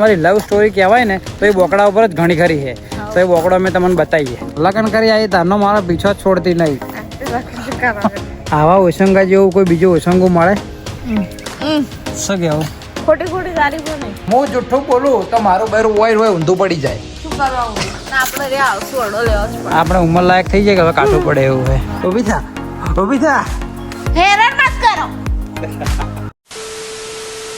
તમારી love story કહેવાય ને તો એ બોકડા ઉપર જ ઘણી ખરી છે. તો એ બોકડો અમે તમને બતાવીએ. લગ્ન કરી આવી તારનો મારો પીછો છોડતી નહીં. આવા ઓસંગા જેવું કોઈ બીજું ઓસંગું મળે? શું કેવું? ખોટી ખોટી ગાડી બોલે. હું જુઠ્ઠું બોલું તો મારું બૈરું હોય ઊંધું પડી જાય. શું કરવાનું? આપણે રે આવશું અડો લેવા જ પડે. આપણે ઉંમર લાયક થઈ જાય કે હવે કાઢવું પડે એવું છે. ઊભી થા. હેરાન મત કરો.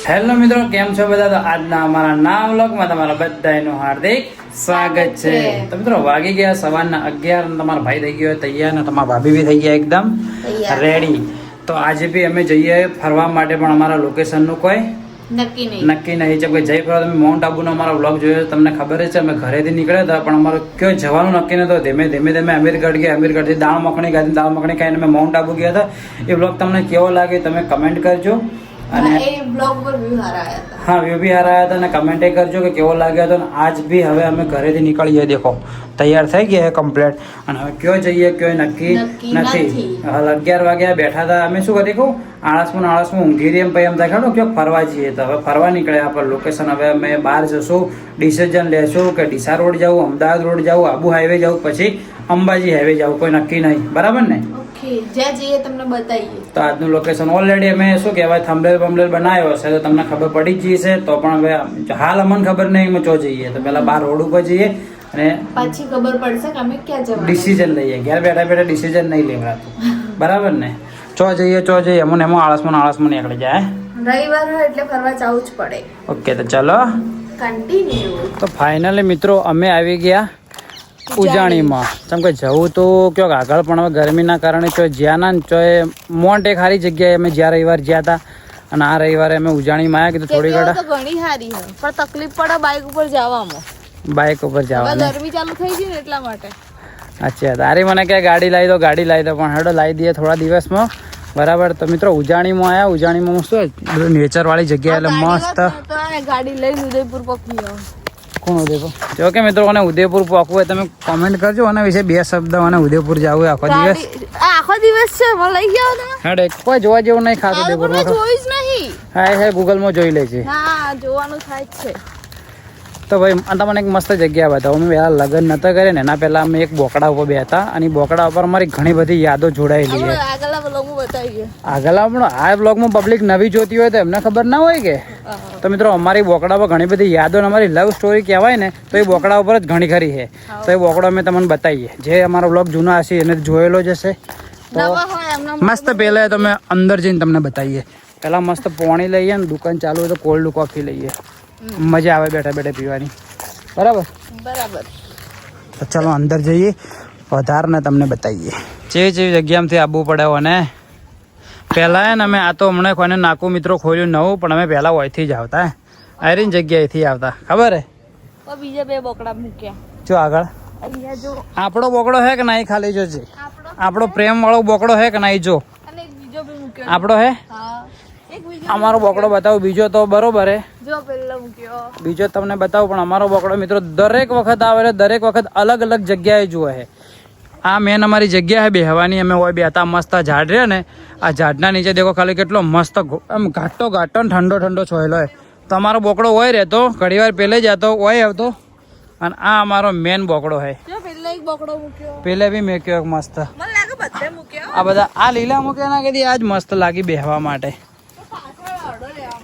હેલો મિત્રો, કેમ છો બધા? તો આજના અમારા નવા વ્લોગમાં તમારા બધાનું હાર્દિક સ્વાગત છે. તો મિત્રો વાગી ગયા સવારના 11. તમારા ભાઈ થઈ ગયો તૈયાર ને તમારા ભાભી બી થઈ ગયા એકદમ રેડી. તો આજે બી અમે જઈએ ફરવા માટે, પણ અમારા લોકેશનનું કોઈ નક્કી નહીં છે. જઈ ફરવા તમે માઉન્ટ આબુનો અમારો વ્લોગ જોયો, તમને ખબર જ છે. અમે ઘરેથી નીકળ્યા હતા પણ અમારો ક્યાં જવાનું નક્કી નહોતું. ધીમે અમીરગઢ ગયા, અમીરગઢથી દાળ મખણી ખાધી, દાળ મખણી ખાઈને અમે માઉન્ટ આબુ ગયા હતા. એ વ્લોગ તમને કેવો લાગે તમે કમેન્ટ કરજો. અને એ બ્લોગ પર વ્યૂ સારા આવ્યા હતા. હા, વ્યૂ બી સારા આવ્યા હતા. અને કમેન્ટ કરજો કે કેવો લાગ્યો હતો. આજ બી હવે અમે ઘરેથી નીકળીએ, દેખો તૈયાર થઈ ગયા કમ્પ્લીટ. અને હવે કયો જઈએ કયો નક્કી નથી. હાલ 11 વાગ્યા બેઠા હતા. અમે શું કરી કહું, આળસમાં ઊંઘી રહી. એમ પછી એમ થાય ખરો ક્યાંક ફરવા જઈએ. તો હવે ફરવા નીકળ્યા આપણે લોકેશન. હવે અમે બહાર જશું, ડિસિઝન લેશું કે ડીસા રોડ જવું, અમદાવાદ રોડ જવું, આબુ હાઈવે જવું, પછી અંબાજી હાઈવે જવું, કોઈ નક્કી નહીં. બરાબર ને? જ્યાં જઈએ તમને બતાવીએ. તો આજનું લોકેશન ઓલરેડી અમે શું કહેવાય થંબનેલ બનાવ્યો હશે તો તમને ખબર પડી જ જશે. તો પણ હવે હાલ અમને ખબર નહીં અમે ચો જઈએ. તો પેલા બહાર રોડ ઉપર જઈએ અને પછી ખબર પડશે કે અમે ક્યાં જવાનું. ડિસિઝન લઈએ. ઘેર બેઠા ડિસિઝન નહીં લેવાતું. બરાબર ને? ચો જઈએ એમાં આળસમાં નીકળી જાય. રવિવાર હોય એટલે ફરવા જવું જ પડે. ઓકે, તો ચલો કન્ટિન્યુ. તો ફાઇનલી મિત્રો અમે આવી ગયા ઉજાણીમાં. કેમ કે જવું તો ક્યાંક આગળ, પણ હવે ગરમીના કારણે ચો જ્યાં ના ચો મોન્ટ એક સારી જગ્યાએ અમે જ્યાં રવિવાર ગયા હતા. અને આ રવિવારે અમે ઉજાણીમાં આવ્યા. કીધું થોડી ઘણા ઘણી સારી છે પણ તકલીફ પડે બાઇક ઉપર જવામાં. બાઇક ઉપર જવાનું ગરમી ચાલુ થઈ ગઈ ને એટલા માટે. અચ્છા, તારી મને ક્યાં ગાડી લાવી દો પણ હેડો લાવી દઈએ થોડા દિવસમાં. બરાબર. તો મિત્રો ઉજાણીમાં આવ્યા. ઉજાણીમાં શું નેચર વાળી જગ્યા એટલે મસ્ત. ગાડી લઈને ઉદયપુર પહોંચી જાવ. કોણ ઉદયપુર? જો કે મિત્રો અને ઉદયપુર પહોંચવું હોય તમે કોમેન્ટ કરજો. અને વિશે 2 શબ્દ. અને ઉદયપુર જવું આખો દિવસ છે લઈ ગયા તમે. હેડે કોઈ જોવા જેવું નહીં ખાતું ઉદયપુરમાં. જોઈ જ નહીં. હા, ગૂગલમાં જોઈ લેજે. હા, જોવાનું થાય જ છે. તો ભાઈ તમને એક મસ્ત જગ્યા બતાવો. અમે પહેલાં લગ્ન નતા કરે ને એના પહેલાં અમે એક બોકડા ઉપર બેઠા. અને બોકડા ઉપર અમારી ઘણી બધી યાદો જોડાયેલી છે. આગલા પણ આ બ્લોગમાં પબ્લિક નવી જોતી હોય તો એમને ખબર ના હોય કે. તો મિત્રો અમારી બોકડા પર ઘણી બધી યાદો અને અમારી લવ સ્ટોરી કહેવાય ને તો એ બોકડા ઉપર જ ઘણી ખરી છે. તો એ બોકડો અમે તમને બતાવીએ. જે અમારો બ્લોગ જૂનો હશે એને જોયેલો જ હશે. તો મસ્ત પહેલાં તો અમે અંદર જઈને તમને બતાવીએ. પહેલાં મસ્ત પાણી લઈએ ને દુકાન ચાલુ હોય તો કોલ્ડ કોફી લઈએ. મજા આવે બેઠા પીવાની. બરાબર. તો ચાલો અંદર જઈએ, વધારને તમને બતાવીએ જેવી જગ્યામાંથી આવવું પડે. અને પહેલાં ને અમે આ તો હમણાં કોઈને નાકું મિત્રો ખોલ્યું નવું, પણ અમે પહેલાં અહીંથી જ આવતા. આયરીન જગ્યાએથી આવતા. ખબર હે? બીજા 2 બોકડા મૂક્યા. જો આગળ આપણો બોકડો હે કે નહીં? ખાલી જોજે. આપણો પ્રેમ વાળો બોકડો હે કે નહીં? જો આપણો હે. અમારો બોકડો બતાવો. બીજો તો બરોબર હે. બીજો તમને બતાવું, પણ અમારો બોકડો મિત્રો દરેક વખત આવે, દરેક વખત અલગ અલગ જગ્યાએ જુએ છે. આ મેન અમારી જગ્યા છે બેહવાની. અમે હોય બેહતા મસ્ત ઝાડ રહે ને, આ ઝાડના નીચે દેખો ખાલી કેટલો મસ્ત આમ ઘાટો ઠંડો છોયેલો હોય. તો અમારો બોકડો હોય રહેતો, ઘણી વાર પહેલે જતો હોય આવતો. અને આ અમારો મેન બોકડો છે. પેલે બી મૂક્યો મસ્ત. આ બધા આ લીલા મૂક્યા ના કીધી આજ મસ્ત લાગી બેહવા માટે.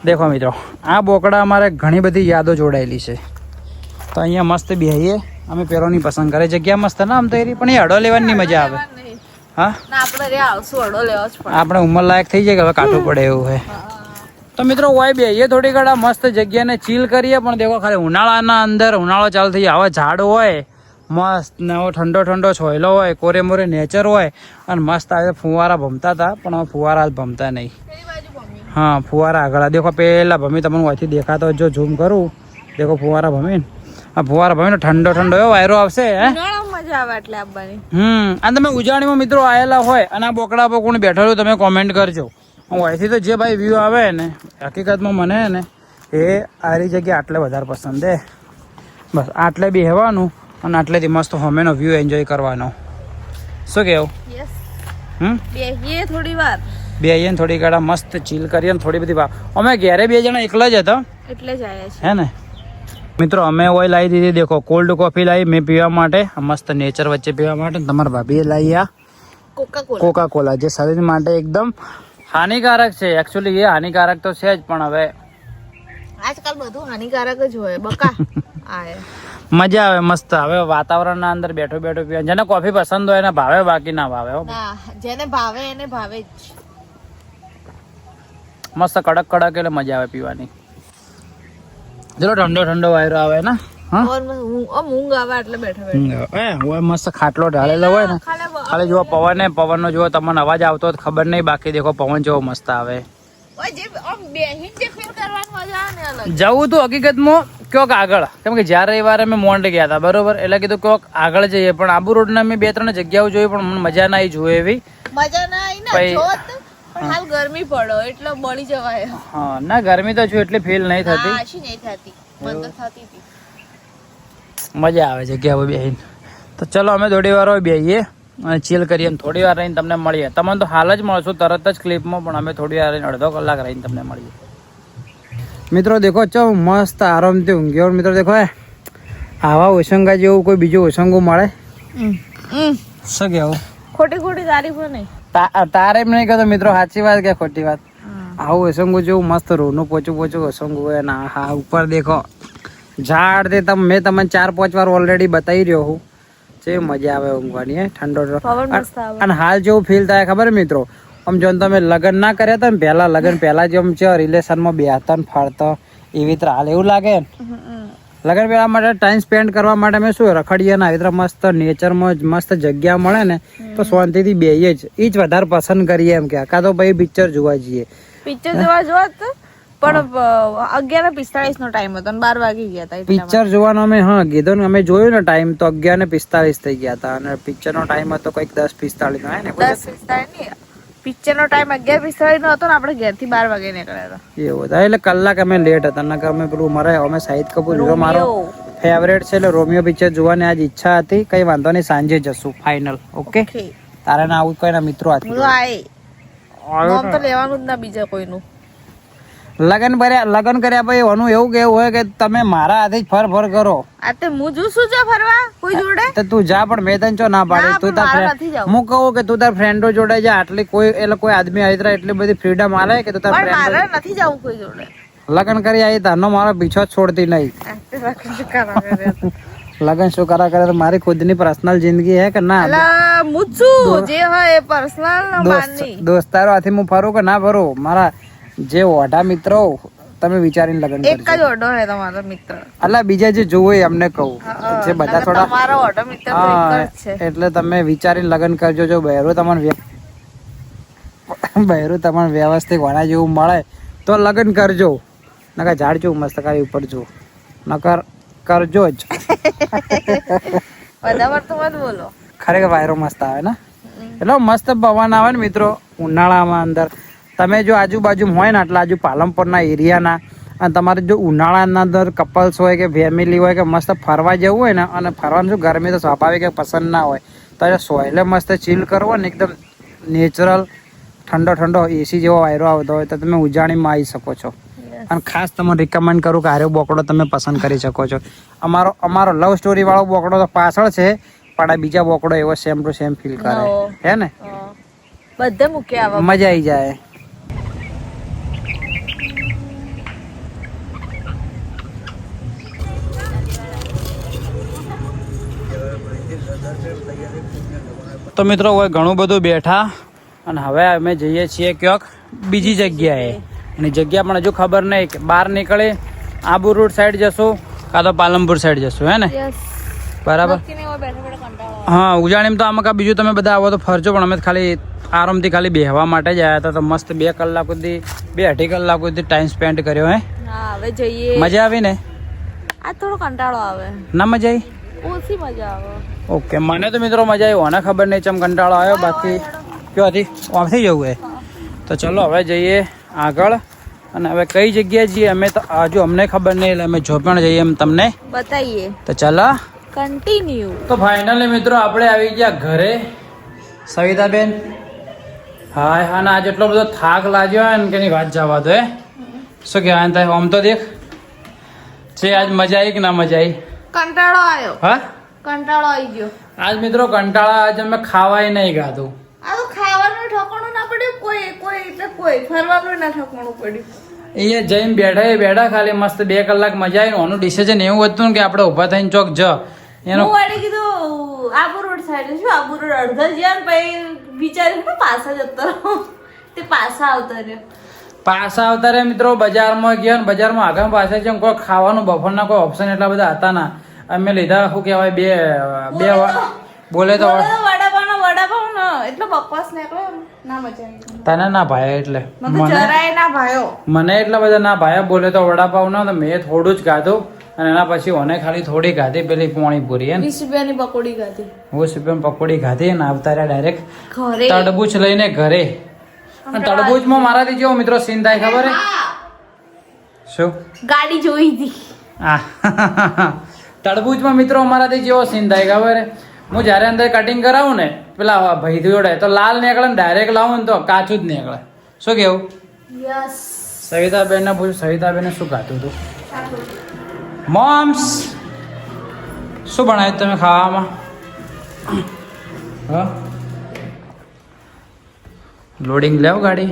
દેખો મિત્રો આ બોકડા અમારે ઘણી બધી યાદો જોડાયેલી છે. તો અહીંયા મસ્ત બેહીએ. અમે પેલોની પસંદ કરે જગ્યા મસ્ત ના આમ તો પણ એ અડો લેવાની મજા આવે. હા, આપણે ઉંમર લાયક થઈ જાય કે હવે કાઢવું પડે એવું છે. તો મિત્રો હોય બેહીએ થોડી ઘણા મસ્ત જગ્યાને ચીલ કરીએ. પણ દેખો ખાલી ઉનાળાના અંદર ઉનાળો ચાલુ થઈ જાય, આવા ઝાડ હોય મસ્ત ને ઠંડો છોયલો હોય, કોરે મોરે નેચર હોય. અને મસ્ત આવે ફુવારા ભમતા હતા, પણ હવે ફુવારા ભમતા નહીં. હા, ફુવારા આગળ દેખો પેલા ભમી. તમને અહીંથી દેખાતો જો ઝૂમ કરું દેખો ફુવારા ભમીને. આ ફુવારા ભમીને ઠંડો એવો વાયરો આવશે. મજા આવે એટલે આવવાની. અને તમે ઉજાણીમાં મિત્રો આવેલા હોય અને આ બોકડા પર કોણ બેઠેલું તમે કોમેન્ટ કરજો. અહીંથી તો જે ભાઈ વ્યૂ આવે ને હકીકતમાં મને ને એ આરી જગ્યા આટલે વધારે પસંદ છે. બસ આટલે બી હેવાનું અને આટલેથી મસ્ત હોમેનો વ્યૂ એન્જોય કરવાનો. શું કેવું? બેહીએ થોડી વાર. બેહીએ થોડી ઘણા મસ્ત ચીલ કરીએ ને થોડી બધી વાત. અમે ઘેરે 2 જણા એકલા જ હતા એટલે જ આવ્યા છે. હે ને? મિત્રો અમે ઓય લાવી દીધી, દેખો કોલ્ડ કોફી લાવી મેં પીવા માટે, મસ્ત નેચર વચ્ચે પીવા માટે. તમારા ભાભીએ લાવી આ કોકા કોલા, જે શરીર માટે એકદમ હાનિકારક છે. એકચ્યુઅલી એ હાનિકારક તો છે જ, પણ હવે આજકાલ બધું હાનિકારક જ હોય બકા. મજા આવે મસ્ત. હવે વાતાવરણના અંદર બેઠો બેઠો પીવા, જેને કોફી પસંદ હોય એને ભાવે, બાકી ના ભાવે. જેને ભાવે એને ભાવે જ. મસ્ત કડક કડક એટલે મજા આવે પીવાની. ચલો ઠંડો ઠંડો વાયરો આવે ને, ઊંઘ આવે એટલે બેઠો મસ્ત ખાટલો ઢાળેલો હોય ને, ખાલી જુઓ પવન પવનનો જુઓ તમને અવાજ આવતો હોય ખબર નહીં, બાકી દેખો પવન જેવો મસ્ત આવે. જવું તું હકીકતમાં ક્યોક આગળ, કેમ કે જ્યારે રવિવારે અમે મોન્ડ ગયા હતા બરોબર, એટલે કીધું ક્યોક આગળ જઈએ, પણ આબુ રોડ ના મેં 2-3 જગ્યાઓ જોઈ, પણ મને મજા ના આવી જોઈ એવી. મજા ના આવી ને, હાલ ગરમી પડો એટલે બળી જવાય. હા ના ગરમી તો છું એટલી ફીલ નહીં થતી, મજા આવે જગ્યા બેહીને. તો ચલો અમે થોડી વાર બેહીએ અને ચીલ કરીએ, થોડી વાર રહીને તમને મળીએ. તમને તો હાલ જ મળશું તરત જ ક્લિપમાં, પણ અમે થોડી વાર રહીને અડધો કલાક રહીને તમને મળીએ. મિત્રો દેખો ચો મસ્ત આરામથી ઊંઘ્યો. મિત્રો દેખો આવા ઓશંગા જેવું કોઈ બીજું ઓશંગું મળે? શું કેવું? ખોટી તારીફો નહીં, તારે એમ નહીં કહેતો મિત્રો, સાચી વાત કે ખોટી વાત? આવું ઓશંગું જેવું મસ્ત રોનું પોચું ઓશંગું હોય ને. હા ઉપર દેખો ઝાડ તે મેં તમને 4-5 વાર ઓલરેડી બતાવી રહ્યો હું. જે મજા આવે ઊંઘવાની, ઠંડો. અને હાલ જેવું ફીલ થાય ખબર મિત્રો, આમ જો તમે લગ્ન ના કર્યા હતા ને પહેલા, લગ્ન પહેલા જેમ છે રિલેશનમાં બેહતા ને ફાળતા એવી રીતે હાલ એવું લાગે ને. લગ્ન પહેલા માટે ટાઈમ સ્પેન્ડ કરવા માટે અમે શું રખડીએ ને, આવી રીતે મસ્ત નેચરમાં મસ્ત જગ્યા મળે ને તો શાંતિથી બેહીએ જ. એ જ વધારે પસંદ કરીએ એમ કે, કાં તો ભાઈ પિક્ચર જોવા જઈએ. પિક્ચર જોવા પણ 11:45 નો ટાઈમ હતો ને 12 વાગી ગયા હતા. પિક્ચર જોવાનો અમે કીધું ને, અમે જોયું ને ટાઈમ તો 11:45 થઈ ગયા હતા, અને પિક્ચર નો ટાઈમ હતો કઈક 10:45 નો. 10:45 પિક્ચર નો ટાઈમ 11:45 નો હતો ને, આપણે ઘેર થી 12 વાગે નીકળ્યા હતા. એવું હતા એટલે કલાક અમે લેટ હતા ને. અમે પેલું અમે શાહિદ કપૂર હીરો મારો ફેવરેટ છે એટલે રોમિયો પિક્ચર જોવાની આજ ઈચ્છા હતી. કઈ વાંધો નહીં, સાંજે જશું ફાઇનલ. ઓકે તારે ના આવું કોઈ ના મિત્રો હાથી તો લેવાનું જ ના બીજા કોઈનું. લગન કર્યા પછી એનું એવું કેવું હોય કે તમે મારા હાથે જ ફર કરો. હું શું છે ફરવા કોઈ જોડે? તો તું જા, પણ મેં તને ચો ના પાડે. તું તાર હું કહું કે તું તાર ફ્રેન્ડો જોડે જા, આટલી કોઈ એટલે કોઈ આદમી આવી એટલી બધી ફ્રીડમ આલે કે તું તાર મારે નથી જવું કોઈ જોડે. લગન કરી આવી તારનો મારો પીછો છોડતી નહીં. લગન શું કરે તો મારી ખુદની પર્સનલ જિંદગી હે કે ના? જે હોય એ પર્સનલ દોસ્તારો હાથી હું ફરું કે ના ફરું? મારા જે ઓઢા મિત્રો તમે વિચારીને લગન કરજો. એક જ ઓઢો હે તમારો મિત્ર. અલા બીજા જે જોવે એમને કહું, જે બધા થોડા તમારો ઓઢો મિત્ર તો એક જ છે. એટલે તમે વિચારીને લગન કરજો. જો બહેરું તમને વ્યવસ્થિત વાળા જેવું મળે તો લગન કરજો. નકર ઝાડ જેવું મસ્ત કરી ઉપર જો, નકર કરજો જ. બરાબર તો મત બોલો. ખરેખર વાયરો મસ્ત આવે ને, એટલે મસ્ત પવન આવે ને મિત્રો ઉનાળામાં. અંદર તમે જો આજુબાજુ હોય ને, આટલા આજુ પાલનપુરના એરિયાના, અને તમારે જો ઉનાળાના અંદર કપલ્સ હોય કે ફેમિલી હોય કે મસ્ત ફરવા જવું હોય ને, અને ફરવાનું શું ગરમી તો સ્વાભાવિક પસંદ ના હોય, તો સોયલે મસ્ત ચીલ કરવો ને, એકદમ નેચરલ ઠંડો એસી જેવો વાયરો આવતો હોય તો તમે ઉજાણીમાં આવી શકો છો. અને ખાસ તમને રિકમેન્ડ કરું કે આર્યો બોકડો તમે પસંદ કરી શકો છો. અમારો લવ સ્ટોરી વાળો બોકડો તો પાછળ છે, પણ આ બીજા બોકડો એવો સેમ ટુ સેમ ફીલ કરે હે ને. બધે મૂક્યા મજા આવી જાય. તો મિત્રો હવે ઘણું બધું બેઠા અને હવે અમે જઈએ છીએ ક્યાંક બીજી જગ્યાએ. અને જગ્યા પણ હજુ ખબર નહીં કે બહાર નીકળે આબુ રોડ સાઈડ જશું કાં તો પાલનપુર સાઈડ જશું, હે ને? બરાબર. હા ઉજાણીમાં તો આમાં કાં બીજું તમે બધા આવો તો ફરજો, પણ અમે ખાલી આરામથી ખાલી બેહવા માટે જ આવ્યા હતા. તો મસ્ત 2 કલાક સુધી 2-2.5 કલાક સુધી ટાઈમ સ્પેન્ડ કર્યો. હે હવે જઈએ. મજા આવી ને? આ થોડો કંટાળો આવે. ના મજા આવી? ઓછી મજા આવે. ઓકે મને તો મિત્રો મજા આવી, ઓને ખબર નહીં ચમ કંટાળો આવ્યો. બાકી કયો હતી ઓમથી જવું હે તો ચલો હવે જઈએ આગળ. અને હવે કઈ જગ્યાએ જઈએ અમે તો હજુ અમને ખબર નહીં, એટલે અમે જો પણ જઈએ એમ તમને બતાવીએ. તો ચાલો કન્ટિન્યુ. તો ફાઇનલી મિત્રો આપણે આવી ગયા ઘરે. સવિતાબેન હાય. હા ના આજ એટલો બધો થાક લાગ્યો હોય ને કે ની વાત જવા દો. હે શું કહેવાય થાય? આમ તો દેખ છે આજ મજા આવી કે ના મજા આવી? કંટાળો આવ્યો. હા, કંટાળો આવી ગયો. આજ મિત્રો કંટાળા, આજ અમે ખાવાય નહીં ખાધું. આ તો ખાવાનું ઠકાણું ના પડ્યું, કોઈ ફરવાનું ના ઠકાણું પડ્યું. અહીંયા જઈને બેઠા ખાલી મસ્ત 2 કલાક મજા આવી. ઓનું ડિસિઝન એવું હતું ને કે આપણે ઊભા થઈને ચોક જ એનો હું વાળી કીધું આબુ રોડ સાઈડ શું આબુ રોડ અડધા જ્યાં પછી વિચાર્યું કે પાછા જતો રહો. તે પાછા આવતા રે મિત્રો. બજારમાં ગયા ને બજારમાં આગળ પાછળ છે કોઈ ખાવાનું બફરના કોઈ ઓપ્શન એટલા બધા હતા ના. અમે લીધા શું કહેવાય બે બોલે તો વડાપાવ ને એટલો બકવાસ નીકળ્યો ના મજા આવી. તને ના ભાયા એટલે મને જરાય ના ભાયો. મને એટલા બધા ના ભાયા. બોલે તો વડાપાવ ના તો મેં થોડું જ ખાધું અને એના પછી ઓને ખાલી થોડી ખાધી પેલી પાણીપુરી. 20 રૂપિયાની પકોડી ખાધી. 20 રૂપિયાની પકોડી ખાધી અને આવતા રહ્યા ડાયરેક્ટ ઘરે તડબૂચ લઈને ઘરે. અને તડબૂચમાં મારાથી જેવો મિત્રો સીન થાય ખબર હે? શું? ગાડી જોઈ હતી. આ તડબૂચમાં મિત્રો અમારાથી જેવો સીન થાય ખબર હે? હું જ્યારે અંદર કટિંગ કરાવું ને પેલા ભાઈ જોડે તો લાલ નીકળે ને ડાયરેક્ટ લાવું ને તો કાચું જ નીકળે. શું કેવું? યસ. સવિતાબેન ને પૂછ્યું, સવિતાબેને શું ખાતું હતું? મોમ્સ શું બનાવ્યું તમે ખાવામાં? હા, લોડિંગ લેવ ગાડી.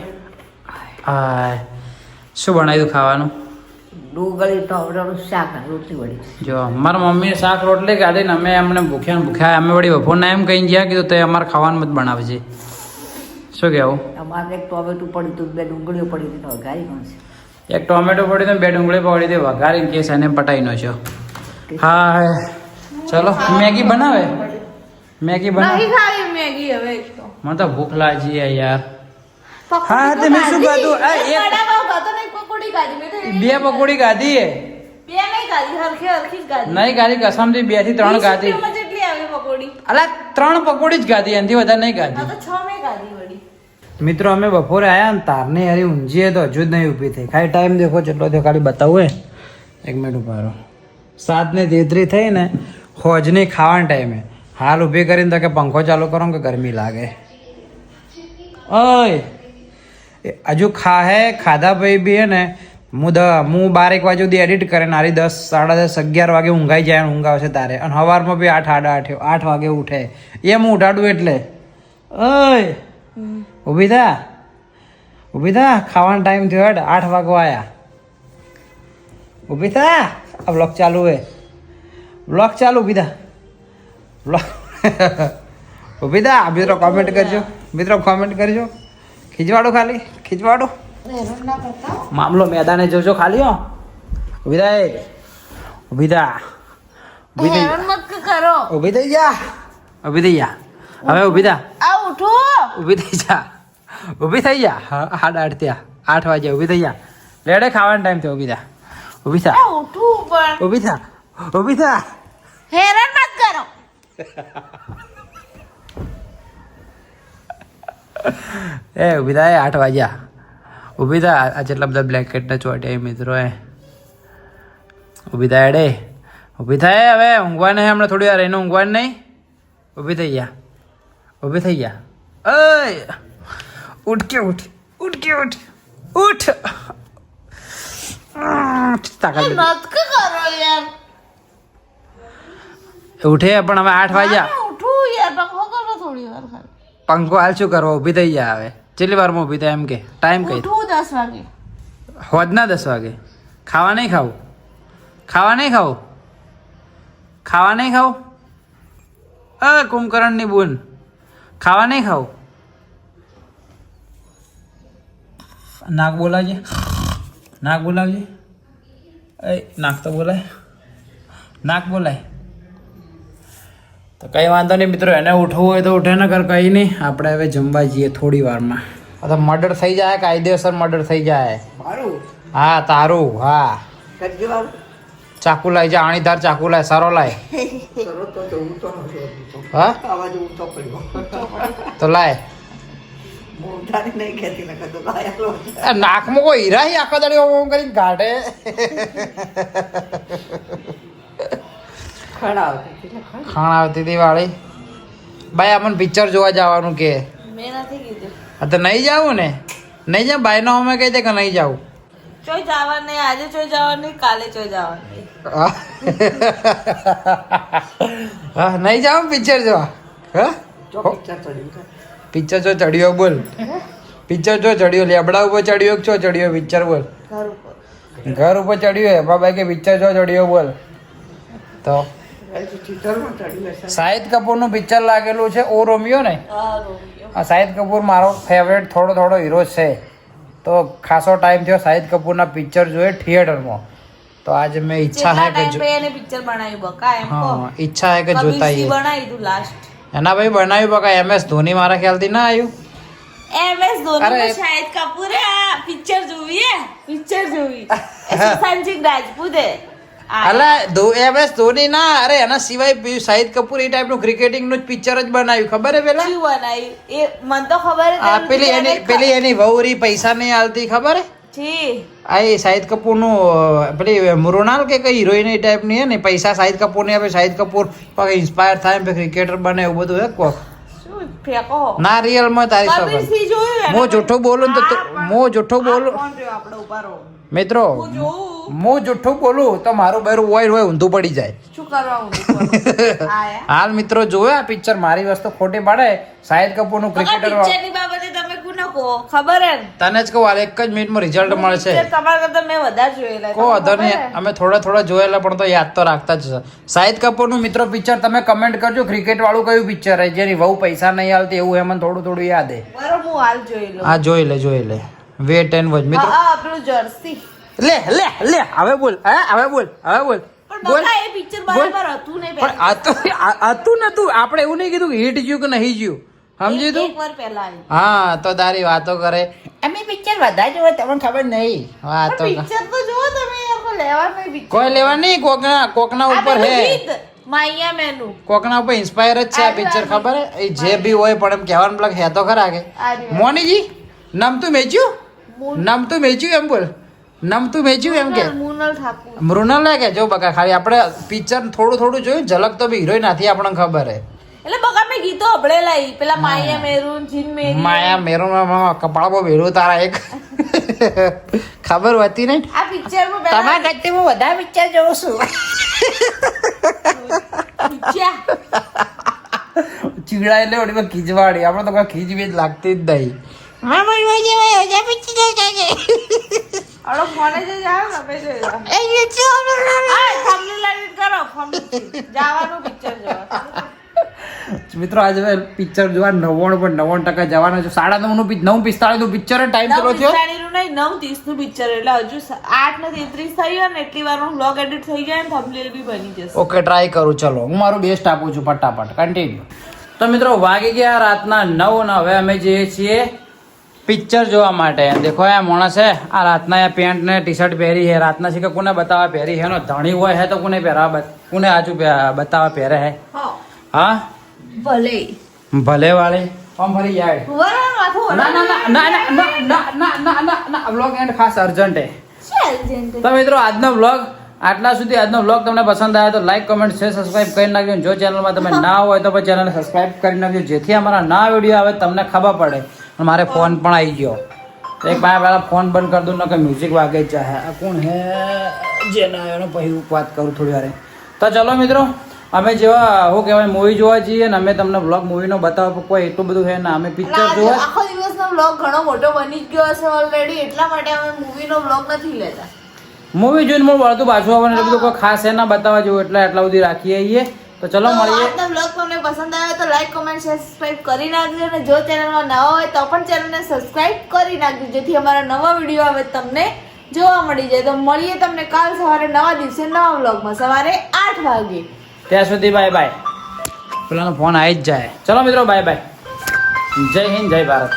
હા, શું બનાવ્યું ખાવાનું? ડુંગળી ટોપરાનું શાક અને રોટલી વળી. જો મારા મમ્મીએ શાક રોટલી ખાધી ને અમે અમને ભૂખ્યા અમે વળી બપોરના એમ કહીને ગયા કીધું તો અમારે ખાવાનું જ બનાવજે. શું કહેવું? અમારે એક ટોમેટું પડ્યું હતું, 2 ડુંગળીઓ પડી હતી, તો વઘારી પણ છે. એક ટોમેટો પડી ને 2 ડુંગળી પડી હતી વઘારીને કેસ એને પટાઈનો છો. હા ચલો મેગી બનાવે. મેગી બનાવે. નહીં ખાવી મેગી હવે એક તો. મને તો ભૂખ લાગી યાર. હા તે મેં શું ખાધું? એક વડાપાવ ખાતો ને એક પકોડી ખાધી. મેં તો એવી 2 પકોડી ખાધી હે. બે નહીં ખાધી, હરખી જ ખાધી. નહીં ખાધી કસમથી 2 થી 3 ખાધી. 20 રૂપિયામાં જેટલી આવી પકોડી. અલા 3 પકોડી જ ખાધી એનાથી વધારે નહીં આ ખાધી. તો 6 મેં ખાધી વળી. મિત્રો અમે બપોરે આયા ને તારની હારી ઊંઘીએ તો હજુ જ નહીં ઊભી થઈ. ખાલી ટાઈમ દેખો જેટલો થયો ખાલી બતાવું હે. 1 મિનિટ ઉભા રહો. 7:33 થઈ ને હોજની ખાવાના ટાઈમે હાલ ઊભી કરીને તો કે પંખો ચાલુ કરો કે ગરમી લાગે. ઓય હજુ ખાધા ભાઈ બી હે ને હું 12 વાગે સુધી એડિટ કરે નારી 10, 10:30, 11 વાગે ઊંઘાઈ જાય ને ઊંઘ આવશે તારે. અને સવારમાં બી 8 વાગે ઉઠે. એમ હું ઉઠાડું એટલે ઓય ઊભી થા ખાવાનો ટાઈમ થયો હેડ 8 વાગવા આયા. ઊભી થા આ બ્લોગ ચાલુ હે. બ્લોગ ચાલુ ઊભી થા. બ્લોગ ઊભી થા. મિત્રો કોમેન્ટ કરજો. ખીજવાડો ખાલી ખીજવાડો. મામલો મેદાને જોજો ખાલી હો. ઊભી થા ઊભી થા. હેરાન મત કરો. ઊભી થઈ જા. હવે ઊભી થા. આ ઉઠો. ઊભી થઈ જા. 8 વાગે ઊભી થઈ જા. લેડે ખાવાનો ટાઈમ થયો. ઊભી થા. આ ઉઠું પણ. ઊભી થા. હેરાન મત કરો. ઊભી થા. 8 વાગ્યા. ઊભી થા. આ જેટલા બધા બ્લેન્કેટના ચોટ્યા મિત્રો ઊભી થા એડે. ઊભી થાય હવે ઊંઘવા નહીં. હમણાં થોડી વાર રહીને ઊંઘવાનું નહીં. ઊભી થઈ જા. ઓય ઉઠ તાકાત મત કરો યાર. ઉઠે પણ હવે 8 વાગ્યા. ઉઠું યાર, પંખો કરો થોડી વાર ખાલી. પંખો હાલ શું કરવો? ઊભી થઈ જા. હવે કેટલી વારમાં ઊભી થાય એમ કે ટાઈમ કઈ? ઉઠું 10 વાગે. હોજના 10 વાગે. ખાવા નહીં ખાવું? કુંભકર્ણની બૂન ખાવા નહીં ખાવું? નાક બોલાવજે. નાક તો બોલાય. તો કઈ વાંધો નહીં મિત્રો. એને ઉઠવું હોય તો ઉઠે ને કર કઈ નહીં. આપણે હવે જમવા જઈએ થોડી વારમાં. તો મર્ડર થઈ જાય, કાયદેસર મર્ડર થઈ જાય. મારું હા તારું. હા કરજો વાળું. ચાકુ લાય જા. આણીદાર ચાકુ લાય. સારો લાય. સરસ તો ઊંચો નથી. હા આવાજ ઊંચો પડ્યો. તો લાય. મોઢાની નહીં ખેતી લખે તો લાયા. આ નાકમાં કોઈ હીરા આખા દાડી ઓમ કરીને કાઢે. ખાણ આવતી હતી વાળી. ભાઈ આપણને પિક્ચર જોવા જવાનું કે મેં નથી કીધું. હા તો નહીં જાવું ને. નહીં જા. બાય નો અમે કહી દે કે નહીં જાવું. ચોય જવા નહીં, આજે ચોય જવા નહીં, કાલે ચોય જવા નહીં. હા નહીં જાવ પિક્ચર જોવા? હા પિક્ચર જો ચડ્યો બોલ, પિક્ચર જો ચડ્યો, લેબડા ઉપર ચડ્યો છો ચડ્યો પિક્ચર બોલ, ઘર ઉપર. ઘર ઉપર ચડ્યો હે બાબા કે પિક્ચર જો ચડ્યો બોલ. તો શાહિદ કપૂર નું પિક્ચર લાગેલું છે ઓ રોમિયો ને. હા, રોમિયો. આ શાહિદ કપૂર મારો ફેવરેટ થોડો હીરો છે. તો ખાસો ટાઈમ થયો શાહિદ કપૂરના પિક્ચર જોઈએ થિયેટરમાં. તો આજે મેં ઈચ્છા કેટલા હે કે ટાઈમ પછી એને પિક્ચર બનાવ્યું બકા એમ કહો. હા ઈચ્છા હે કે જોતા કબીર સિંહ આવીએ. બનાવ્યું તું લાસ્ટ. એના ભાઈ બનાવ્યું બકા MS ધોની મારા ખ્યાલથી ના આવ્યું. MS ધોની અરે, તો શાહિદ કપૂરે આ પિક્ચર જોવી હે, પિક્ચર જોવી. સુશાંત સિંહ રાજપૂતે. અલા MS ધોની ના, અરે એના સિવાય શાહિદ કપૂર એ ટાઈપનું ક્રિકેટિંગનું જ પિક્ચર જ બનાવ્યું ખબર હે પેલા. શું બનાવ્યું એ મને તો ખબર જ આ નથી. પેલી એની વહુરી પૈસા નહીં આલતી ખબર હે. જી. આ એ શાહિદ કપૂરનું પેલી મૃણાલ કે કઈ હિરોઈન એ ટાઈપની હે ને, પૈસા શાહિદ કપૂરને આપે, શાહિદ કપૂર ઇન્સ્પાયર થાય ને ક્રિકેટર બને એવું બધું હે કોક. શું ફેંકો ના રિયલમાં તારી કબીર સગન સિંહ જોયું એને? હું જૂઠું બોલું ને તો હું જૂઠું બોલું કોણ રહ્યો આપણો ઉભા રહો. મિત્રો, હું જોઉં. હું જૂઠું બોલું તો મારું બેરું હોય ઊંધું પડી જાય. શું કરવા ઊંધું કરું? આયા. હાલ મિત્રો જોયો આ પિક્ચર, મારી વસ્તુ ખોટી પાડે. શાહિદ કપૂરનું ક્રિકેટર પિક્ચરની બાબતે તમે કોને કહો ખબર હે ને? તને જ કહું હાલ એક જ મિનિટમાં રિઝલ્ટ મળશે. પિક્ચર તમારા કરતા મેં વધારે જોયેલા. કો તમને અધર ખબર નહીં, હે? અમે થોડા જોયેલા પણ તો યાદ તો રાખતા જ છે. શાહિદ કપૂરનું મિત્રો પિક્ચર તમે કમેન્ટ કરજો, ક્રિકેટ વાળું કયું પિક્ચર હે જેની વહુ પૈસા નહીં આલતી એવું એમને થોડું યાદ હે. બરોબર, હું હાલ જોઈ લઉં. હા જોઈ લે વેટ એન્ડ વોચ મિત્રો. હા, આપણું જર્સી. લે હવે બોલ બોલ. પણ બોલ. બકા એ પિક્ચર બરાબર હતું નહીં પણ આ તો નતું, આપણે એવું નહીં કીધું કે હિટ જ્યું કે નહીં જ્યું, સમજી તું? એક વાર પહેલા આવી. હા તો તારી વાતો કરે અમે પિક્ચર વધારે જોવે તમને ખબર નહીં વાતો પણ પિક્ચર તો જુઓ તમે યાર, કોઈ લેવા નહીં પિક્ચર. કોઈ લેવા નહીં, કોકના આ ઉપર પેલું હે, ગીત, માયા મેનુ. કોકના ઉપર ઇન્સ્પાયર જ છે આ પિક્ચર ખબર હે. એ જે બી હોય પણ એમ કહેવાનો મતલબ હે તો ખરા કે મોનીજી નમતું મેચ્યું એમ બોલ, નમતું મેચ્યું એમ કે મુનલ ઠાકુર. મૃણાલ લે કે જો બકા ખાલી આપણે પિક્ચર થોડું જોયું, ઝલક તો બી હિરોઈન નથી આપણને ખબર હે. એટલે બકા મેં ગીતો હબળેલા ઈ. પેલા માયા મેરુન, જીન મેરી. માયા મેરો કપાળ બહુ ભેરું તારા એક ખબર હતી નહીં. આ પિક્ચર માં પેલા તમારા કરતી હું વધારે પિક્ચર જોઉં છું. પિક્ચર. ચીડા એટલે ઓડી ખીજવાડી, આપણે તો કોઈ ખીજવીજ લાગતી જ નહીં. અડો ફોને જે જાવ ને બે જોઈ લો. આ thumbnail edit કરો, જવાનું પિક્ચર જોવા. મિત્રો આજે પિક્ચર જોવા 99% જવાના છે. 9:45 નું પિક્ચર ટાઈમ કેટલો થયો? 9:45 નું નહીં, 9:30 નું પિક્ચર. એટલે હજુ 8:33 થયું ને એટલી વારમાં વ્લોગ એડિટ થઈ જાય ને thumbnail બી બની જશે. ઓકે ટ્રાય કરું, ચલો હું મારું બેસ્ટ આપું છું ફટાફટ કન્ટિન્યુ. તો મિત્રો વાગી ગયા રાતના 9 ને હવે અમે જઈએ છીએ પિક્ચર જોવા માટે. દેખો આ માણસ છે, આ રાતના એ પેન્ટ ને ટી શર્ટ પહેરી હે. રાતના છે કે કોને બતાવવા પહેરી હે? ધણી હોય હે તો કોને પહેરાવા, કોને આજુ બતાવવા પહેરે હે? હા ભલે ભલે વાળી આમ ફરી જાય. વરણ માથું ના વ્લોગ એન્ડ ખાસ અર્જન્ટ હે. ચાલ જેન તો મિત્રો આજનો વ્લોગ આટલા સુધી. આજનો વ્લોગ તમને પસંદ આવ્યો તો લાઈક કમેન્ટ શેર સબસ્ક્રાઇબ કરી નાખજો. જો ચેનલમાં તમે ના હોય તો પછી ચેનલને સબસ્ક્રાઇબ કરી નાખજો, જેથી અમારા નવા વિડીયો આવે તમને ખબર પડે. અને મારે ફોન પણ આવી ગયો, એક પાસે પહેલા ફોન બંધ કરી દઉં ને કે મ્યુઝિક વાગે જ જાય. આ કોણ હે જેના એનો પછી વાત કરું થોડી વાર. તો ચલો મિત્રો, અમે જેવા શું કહેવાય મૂવી જોવા જઈએ ને અમે તમને વ્લોગ મૂવીનો બતાવો કોઈ એટલું બધું છે ને અમે પિક્ચર જોવા. આખો દિવસનો વ્લોગ ઘણો મોટો બની જ ગયો હશે ઓલરેડી, એટલા માટે અમે મૂવીનો વ્લોગ નથી લેતા. મૂવી જોઈને મને વળતું પાછું આવવાનું એટલે બધું કોઈ ખાસ એ ના બતાવવા જેવું, એટલે આટલા સુધી રાખીએ છીએ. તો ચલો મળીએ. આજનો વ્લોગ તમને પસંદ આવ્યો તો લાઈક કમેન્ટ શેર સબસ્ક્રાઇબ કરી નાખજો, અને જો ચેનલમાં નવા હોય તો પણ ચેનલને સબસ્ક્રાઇબ કરી નાખજો, જેથી અમારા નવા વિડીયો આવે તમને જોવા મળી જાય. તો મળીએ તમને કાલ સવારે નવા દિવસે નવા વ્લોગમાં સવારે 8 વાગે. ત્યાં સુધી બાય બાય. પેલાનો ફોન આવી જ જાય. ચલો મિત્રો બાય બાય. જય હિન્દ જય ભારત.